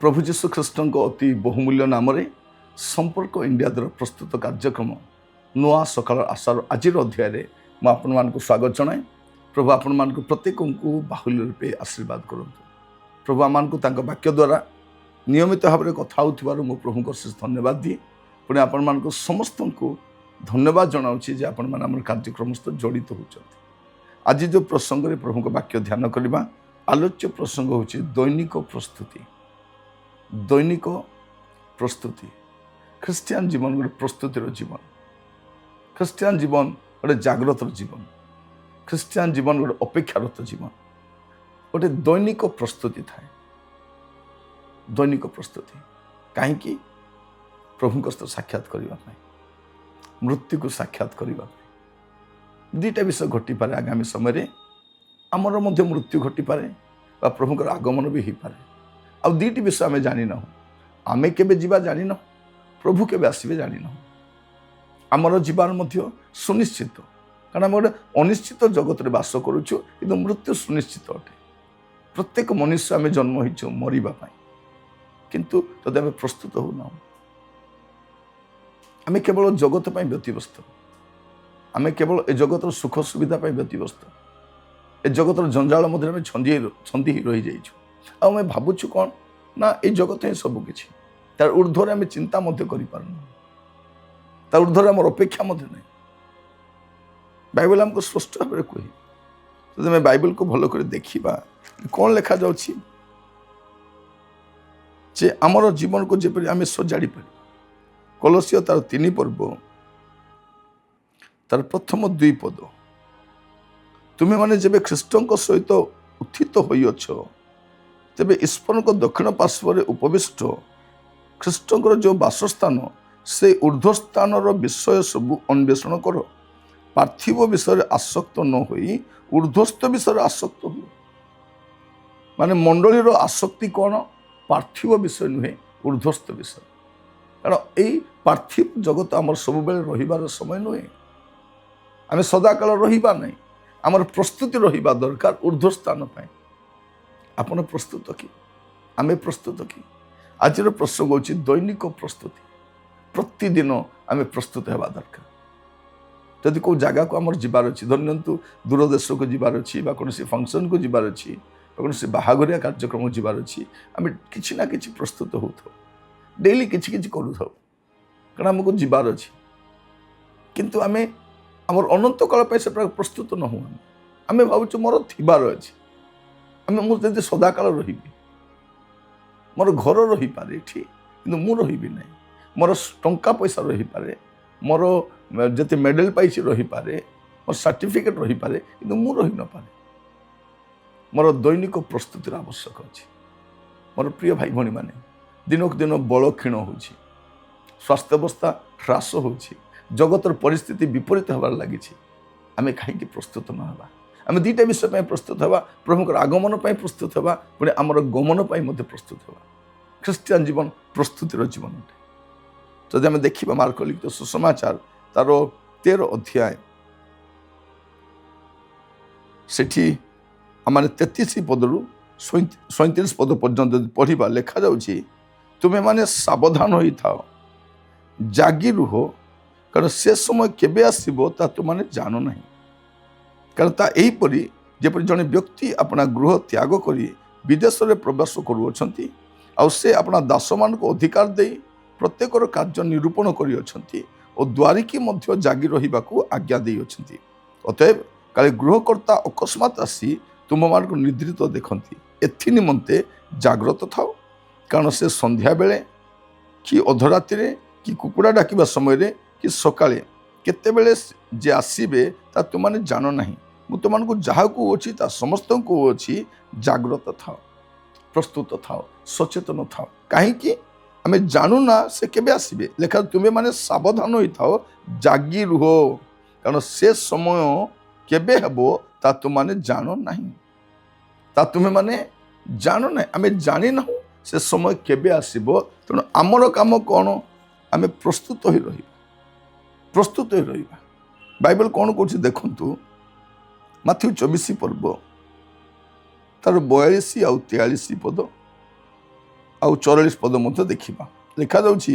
प्रभु जीशु ख्रीष्ट अति बहुमूल्य नाम संपर्क इंडिया द्वारा प्रस्तुत कार्यक्रम नुआ सकाल आशार आज अध्याय मैं आपण स्वागत जनाए। प्रभु आपण मान प्रत्येक को बाहुल्य रूपे आशीर्वाद करूँ। प्रभु आम वाक्य द्वारा नियमित भाव में कथा हो प्रभु को शेष धन्यवाद दिए। पुणी आपण समस्त को धन्यवाद जनाऊँगी आपण मैंने कार्यक्रम सहित जड़ित होती। आज जो प्रसंग में प्रभु वाक्य ध्यान करवा आलोच्य प्रसंग हूँ दैनिक प्रस्तुति। दैनिक प्रस्तुति ख्रिस्टियान जीवन गोटे प्रस्तुतिर जीवन। ख्रिस्टियान जीवन गोटे जाग्रत जीवन। ख्रिस्टियान जीवन गोटे अपेक्षारत जीवन। गोटे दैनिक प्रस्तुति थाए। दैनिक प्रस्तुति कहीं प्रभु को साक्षात करने मृत्यु को साक्षात करने दुईटा विषय घटी पारे। आगामी समय आमर मध्य मृत्यु घटी पारे प्रभुकर आगमन भी हो पारे। आ दुईटी विषय आम जानी ना आमे केबे जीवा जानी ना प्रभु केबे आसबे जानी ना आमर जीवार मध्य सुनिश्चित कारण आम गोटे अनिश्चित जगत में बास करुचु कि मृत्यु सुनिश्चित अटे। प्रत्येक मनुष्य आम जन्म हो मरवाई किंतु तद आम प्रस्तुत होना आम केवल जगत पर व्यतिव्यस्त। आम केवल ए जगतर सुख सुविधा व्यतिव्यस्त। ए जगतर जंजाल मध्य आम छंदी रही जाइछु। आम भावुँ कौन ना ये जगत ही सबकि तार ऊर्ध्वर आम चिंता करूँ तार ऊर्ध्वर आम अपेक्षा नहीं। बाइबल आमको स्पष्ट भाव में कहे तो आम बाइबल को भल कर देखा कौन लिखा जाउछि जे आमर जीवन को जेपरि आम सजाड़ी पार। कलसिया तार 3 पर्व तार प्रथम 2 पद तुम्हें माने जेबे ख्रीष्टों सहित उत्थित होइअछ तेबे ईश्वर को दक्षिण पार्श्व उपविष्ट ख्रीष्टर जो बासस्थान से ऊर्ध्वस्थान विषय सबू अन्वेषण कर। पार्थिव विषय आसक्त न होई ऊर्ध्वस्थ विषय आसक्त हो। माने मंडलीर आसक्ति कौन पार्थिव विषय नुहे ऊर्ध्वस्थ विषय। कारण यही पार्थिव जगत आमर सब बेले रहिबार समय नुहे। आम सदाकाल रहिबा नहीं आमर प्रस्तुति रहिबा दरकार ऊर्ध्वस्थान पाए। आपण प्रस्तुत कि आमे प्रस्तुत कि आज प्रसंग होची दैनिक प्रस्तुति। प्रतिदिन आमे प्रस्तुत हेबा दरकार। जदि को जगह को आमर जीवार अच्छी धरनियंतु दूर देश को जीवार अच्छी कौन फंक्शन को जीवार अच्छी कौन बाहाघरिया कार्यक्रम जीवार अच्छी आम कि ना कि प्रस्तुत हो डेली कि करू कारण आमको जीवार अच्छी किंतु आमे आमर अनंत काल से प्रस्तुत न हो। आम भावुँ मोर थिबार अच्छी आम मुझे सदाकाल रही मोर घर रही पारे ये मु रही ना मोर टंका पैसा रही पारे मोर जते मेडल पाई रही पारे मोर सर्टिफिकेट रही पारे कि मु रही न पारे। मोर दैनिक प्रस्तुतिर आवश्यक अच्छी। मोर प्रिय भाई भणी माने दिनक दिन बल क्षीण हो स्वास्थ्य अवस्था ह्रास हो जगतर परिस्थिति विपरीत होबार लगी आम कहीं प्रस्तुत न होगा। आम दुईटा विषय प्रस्तुत हवा प्रभुकर आगमन प्रस्तुत हवा पुणे आमर गमन प्रस्तुत हवा। ख्रिस्टियान जीवन प्रस्तुतिर जीवन अटे। जदि आम देखा मार्क लिखित सुसमाचार तार 13 अध्याय सेठी आम 33 पदरू 37 पद पर्यंत पढ़ा लेखा जाउछि तुमे माने सावधान होई थाओ जागी रुह कारण से समय केबे आसीबो ता तुमाने जानो नहीं। कारण ता एहीपरि जेपरि जड़े व्यक्ति अपना गृह त्याग करी विदेश में प्रवेश करुअछंती आ से अपना दास मान को अधिकार दे प्रत्येकर कार्य निरूपण करिअछंती और द्वारिकी मध्य जागी रहिबाकू आज्ञा देइअछंती। अतएव କାଳେ ଗୃହକର୍ତ୍ତା ଅକସ୍ମାତ୍ ଆସି ତୁମମାନଙ୍କୁ ନିଦ୍ରିତ ଦେଖନ୍ତି। ଏଥି ନିମନ୍ତେ ଜାଗ୍ରତ ଥାଅ, କାରଣ ସେ ସନ୍ଧ୍ୟାବେଳେ କି ଅଧରାତିରେ କି କୁକୁଡ଼ା ଡାକିବା ସମୟରେ କି ସକାଳେ କେତେବେଳେ ଯେ ଆସିବେ ତା ତୁମାନେ ଜାଣ ନାହିଁ। ମୁଁ ତୁମମାନଙ୍କୁ ଯାହା କହୁଅଛି ତା ସମସ୍ତଙ୍କୁ କହୁଅଛି, ଜାଗ୍ରତ ଥାଅ, ପ୍ରସ୍ତୁତ ଥାଅ, ସଚେତନ ଥାଅ। କାହିଁକି? ଆମେ ଜାଣୁନା ସେ କେବେ ଆସିବେ। ଲେଖା ତୁମେମାନେ ସାବଧାନ ହୋଇଥାଅ, ଜାଗି ରୁହ, କାରଣ ସେ ସମୟ କେବେ ହେବ ତା ତୁମମାନେ ଜାଣ ନାହିଁ। ତା ତୁମେମାନେ ଜାଣ ନାହିଁ, ଆମେ ଜାଣିନାହୁଁ ସେ ସମୟ କେବେ ଆସିବ। ତେଣୁ ଆମର କାମ କ'ଣ? ଆମେ ପ୍ରସ୍ତୁତ ହୋଇ ରହିବା, ପ୍ରସ୍ତୁତ ହୋଇ ରହିବା। ବାଇବେଲ କ'ଣ କହୁଛି ଦେଖନ୍ତୁ, ମାଥ୍ୟୁ 24 ପର୍ବ ତାର 42 ଆଉ 43 ପଦ ଆଉ 44 ପଦ ମଧ୍ୟ ଦେଖିବା। ଲେଖାଯାଉଛି,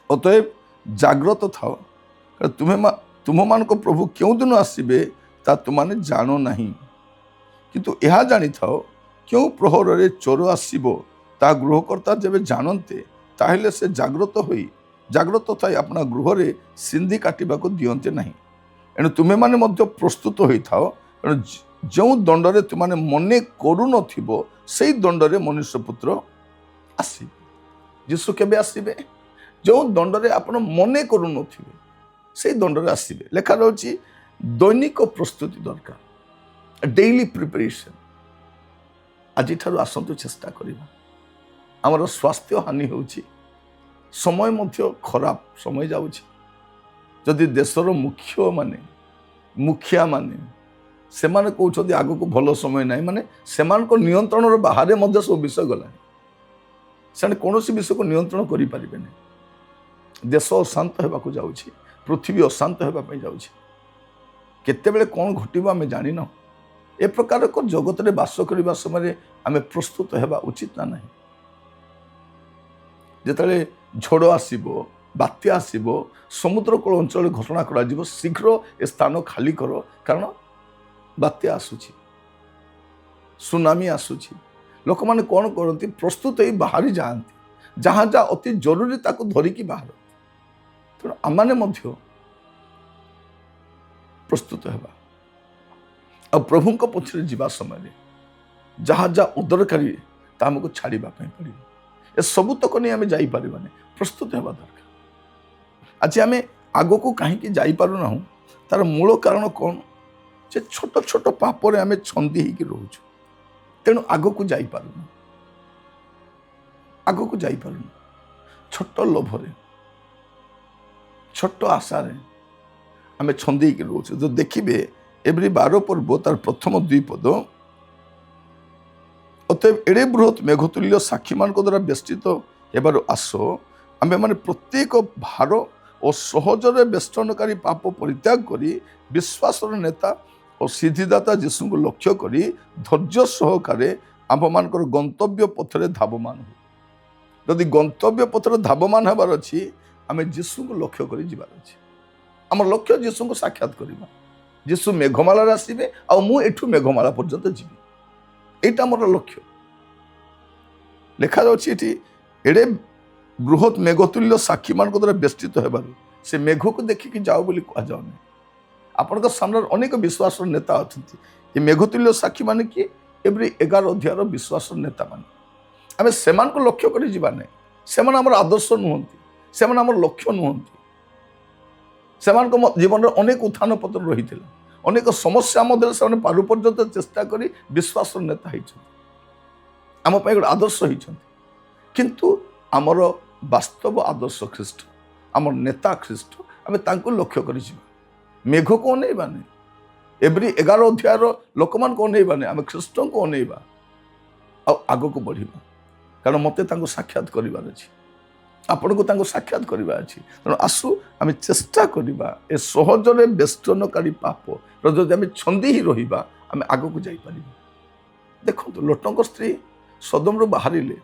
ଅତଏବ ଜାଗ୍ରତ ଥାଅ, ତୁମମାନଙ୍କ ପ୍ରଭୁ କେଉଁଦିନ ଆସିବେ ତା ତୁମାନେ ଜାଣ ନାହିଁ। କିନ୍ତୁ ଏହା ଜାଣିଥାଅ, କେଉଁ ପ୍ରହରରେ ଚୋର ଆସିବ ତା ଗୃହକର୍ତ୍ତା ଯେବେ ଜାଣନ୍ତେ, ତାହେଲେ ସେ ଜାଗ୍ରତ ଥାଇ ଆପଣା ଗୃହରେ ସିନ୍ଧି କାଟିବାକୁ ଦିଅନ୍ତେ ନାହିଁ। ଏଣୁ ତୁମେମାନେ ମଧ୍ୟ ପ୍ରସ୍ତୁତ ହୋଇଥାଅ, ଏଣୁ ଯେଉଁ ଦଣ୍ଡରେ ତୁମେ ମନେ କରୁନଥିବ ସେଇ ଦଣ୍ଡରେ ମନୁଷ୍ୟପୁତ୍ର ଆସିବେ। ଯୀଶୁ କେବେ ଆସିବେ? ଯେଉଁ ଦଣ୍ଡରେ ଆପଣ ମନେ କରୁନଥିବେ ସେଇ ଦଣ୍ଡରେ ଆସିବେ। ଲେଖା ରହିଛି, ଦୈନିକ ପ୍ରସ୍ତୁତି ଦରକାର, ଡେଇଲି ପ୍ରିପାରେସନ୍। ଆଜିଠାରୁ ଆସନ୍ତୁ ଚେଷ୍ଟା କରିବା। ଆମର ସ୍ୱାସ୍ଥ୍ୟ ହାନି ହେଉଛି, ସମୟ ମଧ୍ୟ ଖରାପ ସମୟ ଯାଉଛି। ଯଦି ଦେଶର ମୁଖିଆମାନେ ସେମାନେ କହୁଛନ୍ତି ଆଗକୁ ଭଲ ସମୟ ନାହିଁ, ମାନେ ସେମାନଙ୍କ ନିୟନ୍ତ୍ରଣର ବାହାରେ ମଧ୍ୟ ସବୁ ବିଷୟ ଗଲାଣି। ସେମାନେ କୌଣସି ବିଷୟକୁ ନିୟନ୍ତ୍ରଣ କରିପାରିବେନି। ଦେଶ ଅଶାନ୍ତ ହେବାକୁ ଯାଉଛି, ପୃଥିବୀ ଅଶାନ୍ତ ହେବା ପାଇଁ ଯାଉଛି। କେତେବେଳେ କ'ଣ ଘଟିବ ଆମେ ଜାଣିନାହୁଁ। ଏ ପ୍ରକାର ଏକ ଜଗତରେ ବାସ କରିବା ସମୟରେ ଆମେ ପ୍ରସ୍ତୁତ ହେବା ଉଚିତ ନା ନାହିଁ। ଯେତେବେଳେ ଝଡ଼ ଆସିବ, ବାତ୍ୟା ଆସିବ, ସମୁଦ୍ରକୂଳ ଅଞ୍ଚଳରେ ଘୋଷଣା କରାଯିବ, ଶୀଘ୍ର ଏ ସ୍ଥାନ ଖାଲି କର, କାରଣ ବାତ୍ୟା ଆସୁଛି, ସୁନାମି ଆସୁଛି। ଲୋକମାନେ କ'ଣ କରନ୍ତି? ପ୍ରସ୍ତୁତ ହେଇ ବାହାରି ଯାଆନ୍ତି, ଯାହା ଯାହା ଅତି ଜରୁରୀ ତାକୁ ଧରିକି ବାହାରନ୍ତି। ତେଣୁ ଆମମାନେ ମଧ୍ୟ ପ୍ରସ୍ତୁତ ହେବା, ଆଉ ପ୍ରଭୁଙ୍କ ପଛରେ ଯିବା ସମୟରେ ଯାହା ଯାହା ଅଦରକାରୀ ତା ଆମକୁ ଛାଡ଼ିବା ପାଇଁ ପଡ଼ିବ। ଏସବୁତକ ନେଇ ଆମେ ଯାଇପାରିବାନି, ପ୍ରସ୍ତୁତ ହେବା ଦରକାର। ଆଜି ଆମେ ଆଗକୁ କାହିଁକି ଯାଇପାରୁନାହୁଁ? ତାର ମୂଳ କାରଣ କ'ଣ? ଯେ ଛୋଟ ଛୋଟ ପାପରେ ଆମେ ଛନ୍ଦି ହେଇକି ରହୁଛୁ। ତେଣୁ ଆଗକୁ ଯାଇପାରୁନୁ। ଛୋଟ ଲୋଭରେ, ଛୋଟ ଆଶାରେ ଆମେ ଛନ୍ଦି ହେଇକି ରହୁଛୁ। ତ ଦେଖିବେ ଏଭଳି 12 ପର୍ବ ତାର ପ୍ରଥମ 2 ପଦ, ଅତଏବ ଏଡ଼େ ବୃହତ୍ ମେଘତୁଲ୍ୟ ସାକ୍ଷୀମାନଙ୍କ ଦ୍ୱାରା ବେଷ୍ଟିତ ହେବାରୁ ଆସ, ଆମେମାନେ ପ୍ରତ୍ୟେକ ଭାର ଓ ସହଜରେ ବେଷ୍ଟନକାରୀ ପାପ ପରିତ୍ୟାଗ କରି ବିଶ୍ୱାସର ନେତା ଓ ସିଦ୍ଧିଦାତା ଯୀଶୁଙ୍କୁ ଲକ୍ଷ୍ୟ କରି ଧୈର୍ଯ୍ୟ ସହକାରେ ଆମ୍ଭମାନଙ୍କର ଗନ୍ତବ୍ୟ ପଥରେ ଧାବମାନ ହଉ। ଯଦି ଗନ୍ତବ୍ୟ ପଥରେ ଧାବମାନ ହେବାର ଅଛି, ଆମେ ଯୀଶୁଙ୍କୁ ଲକ୍ଷ୍ୟ କରି ଯିବାର ଅଛି। ଆମର ଲକ୍ଷ୍ୟ ଯୀଶୁଙ୍କୁ ସାକ୍ଷାତ କରିବା। ଯୀଶୁ ମେଘମାଳାରେ ଆସିବେ, ଆଉ ମୁଁ ଏଠୁ ମେଘମାଳା ପର୍ଯ୍ୟନ୍ତ ଯିବି। ଏଇଟା ଆମର ଲକ୍ଷ୍ୟ। ଲେଖାଯାଉଛି ଏଠି, ଏଡ଼େ ବୃହତ୍ ମେଘତୁଲ୍ୟ ସାକ୍ଷୀମାନଙ୍କ ଦ୍ୱାରା ବେଷ୍ଟିତ ହେବାରୁ। ସେ ମେଘକୁ ଦେଖିକି ଯାଉ ବୋଲି କୁହାଯାଉନି। ଆପଣଙ୍କ ସାମ୍ନାରେ ଅନେକ ବିଶ୍ୱାସର ନେତା ଅଛନ୍ତି। ଏ ମେଘତୁଲ୍ୟ ସାକ୍ଷୀମାନେ କିଏ? ଏଭଳି 11 ଅଧ୍ୟାୟର ବିଶ୍ୱାସର ନେତାମାନେ। ଆମେ ସେମାନଙ୍କୁ ଲକ୍ଷ୍ୟ କରି ଯିବା ନାହିଁ। ସେମାନେ ଆମର ଆଦର୍ଶ ନୁହନ୍ତି, ସେମାନେ ଆମର ଲକ୍ଷ୍ୟ ନୁହନ୍ତି। ସେମାନଙ୍କ ଜୀବନରେ ଅନେକ ଉତ୍ଥାନ ପତନ ରହିଥିଲା, ଅନେକ ସମସ୍ୟା ମଧ୍ୟରେ ସେମାନେ ପାରୁ ପର୍ଯ୍ୟନ୍ତ ଚେଷ୍ଟା କରି ବିଶ୍ୱାସର ନେତା ହେଇଛନ୍ତି, ଆମ ପାଇଁ ଗୋଟେ ଆଦର୍ଶ ହେଇଛନ୍ତି। କିନ୍ତୁ ଆମର ବାସ୍ତବ ଆଦର୍ଶ ଖ୍ରୀଷ୍ଟ, ଆମର ନେତା ଖ୍ରୀଷ୍ଟ। ଆମେ ତାଙ୍କୁ ଲକ୍ଷ୍ୟ କରି ଯିବା, ମେଘକୁ ଅନେଇବାନି, ଏଭଳି 11 ଅଧ୍ୟାୟର ଲୋକମାନଙ୍କୁ ଅନେଇବାନି, ଆମେ ଖ୍ରୀଷ୍ଟଙ୍କୁ ଅନେଇବା ଆଉ ଆଗକୁ ବଢ଼ିବା। କାରଣ ମୋତେ ତାଙ୍କୁ ସାକ୍ଷାତ କରିବାର ଅଛି, ଆପଣଙ୍କୁ ତାଙ୍କୁ ସାକ୍ଷାତ କରିବାର ଅଛି। ତେଣୁ ଆସୁ ଆମେ ଚେଷ୍ଟା କରିବା, ଏ ସହଜରେ ବେଷ୍ଟନକାରୀ ପାପର ଯଦି ଆମେ ଛନ୍ଦି ହିଁ ରହିବା, ଆମେ ଆଗକୁ ଯାଇପାରିବା। ଦେଖନ୍ତୁ, ଲୋଟଙ୍କ ସ୍ତ୍ରୀ ସୋଦମରୁ ବାହାରିଲେ,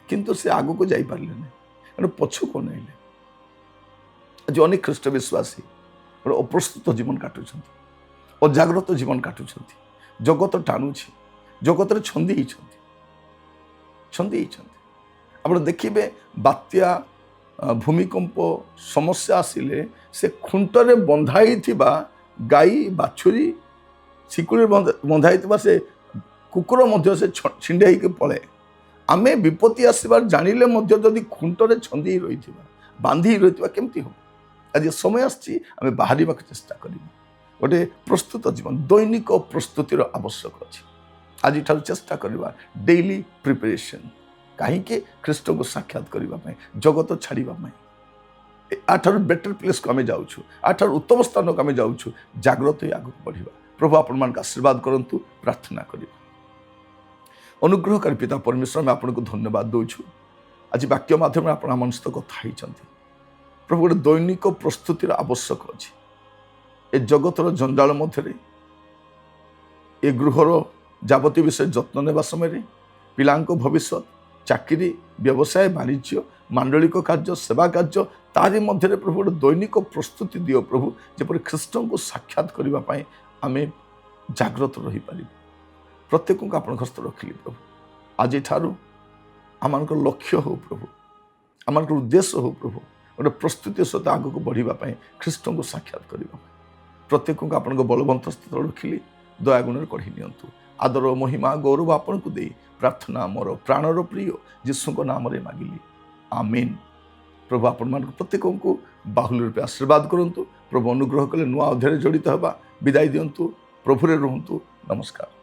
କିନ୍ତୁ ସେ ଆଗକୁ ଯାଇପାରିଲେନି, କାରଣ ପଛକୁ ଅନେଇଲେ। ଆଜି ଅନେକ ଖ୍ରୀଷ୍ଟ ବିଶ୍ୱାସୀ ଗୋଟେ ଅପ୍ରସ୍ତୁତ ଜୀବନ କାଟୁଛନ୍ତି, ଅଜାଗ୍ରତ ଜୀବନ କାଟୁଛନ୍ତି। ଜଗତ ଟାଣୁଛି, ଜଗତରେ ଛନ୍ଦି ହେଇଛନ୍ତି। ଆପଣ ଦେଖିବେ, ବାତ୍ୟା, ଭୂମିକମ୍ପ ସମସ୍ୟା ଆସିଲେ ସେ ଖୁଣ୍ଟରେ ବନ୍ଧା ହେଇଥିବା ଗାଈ ବାଛୁରୀ ଶିକୁଳି ବନ୍ଧା ହେଇଥିବା ସେ କୁକୁର ମଧ୍ୟ ସେ ଛିଣ୍ଡା ହେଇକି ପଳେ। ଆମେ ବିପତ୍ତି ଆସିବାର ଜାଣିଲେ ମଧ୍ୟ ଯଦି ଖୁଣ୍ଟରେ ଛନ୍ଦି ରହିଥିବା ବାନ୍ଧି ରହିଥିବା କେମିତି ହେବ? ଆଜି ସମୟ ଆସିଛି ଆମେ ବାହାରିବାକୁ ଚେଷ୍ଟା କରିବୁ। ଗୋଟେ ପ୍ରସ୍ତୁତ ଜୀବନ, ଦୈନିକ ପ୍ରସ୍ତୁତିର ଆବଶ୍ୟକ ଅଛି। ଆଜିଠାରୁ ଚେଷ୍ଟା କରିବା ଡେଇଲି ପ୍ରିପାରେସନ୍। କାହିଁକି? ଖ୍ରୀଷ୍ଟଙ୍କୁ ସାକ୍ଷାତ କରିବା ପାଇଁ, ଜଗତ ଛାଡ଼ିବା ପାଇଁ। ଆଠାରୁ ବେଟର ପ୍ଲେସ୍କୁ ଆମେ ଯାଉଛୁ, ଆଠାରୁ ଉତ୍ତମ ସ୍ଥାନକୁ ଆମେ ଯାଉଛୁ। ଜାଗ୍ରତ ହୋଇ ଆଗକୁ ବଢ଼ିବା। ପ୍ରଭୁ ଆପଣମାନଙ୍କୁ ଆଶୀର୍ବାଦ କରନ୍ତୁ। ପ୍ରାର୍ଥନା କରିବା। ଅନୁଗ୍ରହକାରୀ ପିତା ପରମେଶ୍ୱର, ଆମେ ଆପଣଙ୍କୁ ଧନ୍ୟବାଦ ଦେଉଛୁ। ଆଜି ବାକ୍ୟ ମାଧ୍ୟମରେ ଆପଣ ଆମ ସହିତ କଥା ହେଇଛନ୍ତି। ପ୍ରଭୁ, ଗୋଟେ ଦୈନିକ ପ୍ରସ୍ତୁତିର ଆବଶ୍ୟକ ଅଛି। ଏ ଜଗତର ଜଞ୍ଜାଳ ମଧ୍ୟରେ, ଏ ଗୃହର ଯାବତୀୟ ବିଷୟ ଯତ୍ନ ନେବା ସମୟରେ, ପିଲାଙ୍କ ଭବିଷ୍ୟତ, ଚାକିରି, ବ୍ୟବସାୟ, ବାଣିଜ୍ୟ, ମାଣ୍ଡଳିକ କାର୍ଯ୍ୟ, ସେବା କାର୍ଯ୍ୟ, ତାରି ମଧ୍ୟରେ ପ୍ରଭୁ ଗୋଟେ ଦୈନିକ ପ୍ରସ୍ତୁତି ଦିଅ ପ୍ରଭୁ, ଯେପରି ଖ୍ରୀଷ୍ଟଙ୍କୁ ସାକ୍ଷାତ କରିବା ପାଇଁ ଆମେ ଜାଗ୍ରତ ରହିପାରିବୁ। ପ୍ରତ୍ୟେକଙ୍କୁ ଆପଣଙ୍କ ହସ୍ତ ରଖିଲି ପ୍ରଭୁ। ଆଜିଠାରୁ ଆମମାନଙ୍କର ଲକ୍ଷ୍ୟ ହେଉ ପ୍ରଭୁ, ଆମମାନଙ୍କର ଉଦ୍ଦେଶ୍ୟ ହେଉ ପ୍ରଭୁ, ଗୋଟେ ପ୍ରସ୍ତୁତି ସହିତ ଆଗକୁ ବଢ଼ିବା ପାଇଁ, ଖ୍ରୀଷ୍ଟଙ୍କୁ ସାକ୍ଷାତ କରିବା ପାଇଁ। ପ୍ରତ୍ୟେକଙ୍କୁ ଆପଣଙ୍କ ବଳବନ୍ତ ସ୍ଥିତିରେ ରଖିଲି। ଦୟାଗୁଣରେ କଢ଼ି ନିଅନ୍ତୁ। ଆଦର, ମହିମା, ଗୌରବ ଆପଣଙ୍କୁ ଦେଇ ପ୍ରାର୍ଥନା ମୋର ପ୍ରାଣର ପ୍ରିୟ ଯୀଶୁଙ୍କ ନାମରେ ମାଗିଲି। ଆମେନ୍। ପ୍ରଭୁ ଆପଣମାନଙ୍କୁ ପ୍ରତ୍ୟେକଙ୍କୁ ବାହୁଲ୍ୟ ରୂପେ ଆଶୀର୍ବାଦ କରନ୍ତୁ। ପ୍ରଭୁ ଅନୁଗ୍ରହ କଲେ ନୂଆ ଅଧ୍ୟାୟରେ ଜଡ଼ିତ ହେବା। ବିଦାୟ ଦିଅନ୍ତୁ। ପ୍ରଭୁରେ ରୁହନ୍ତୁ। ନମସ୍କାର।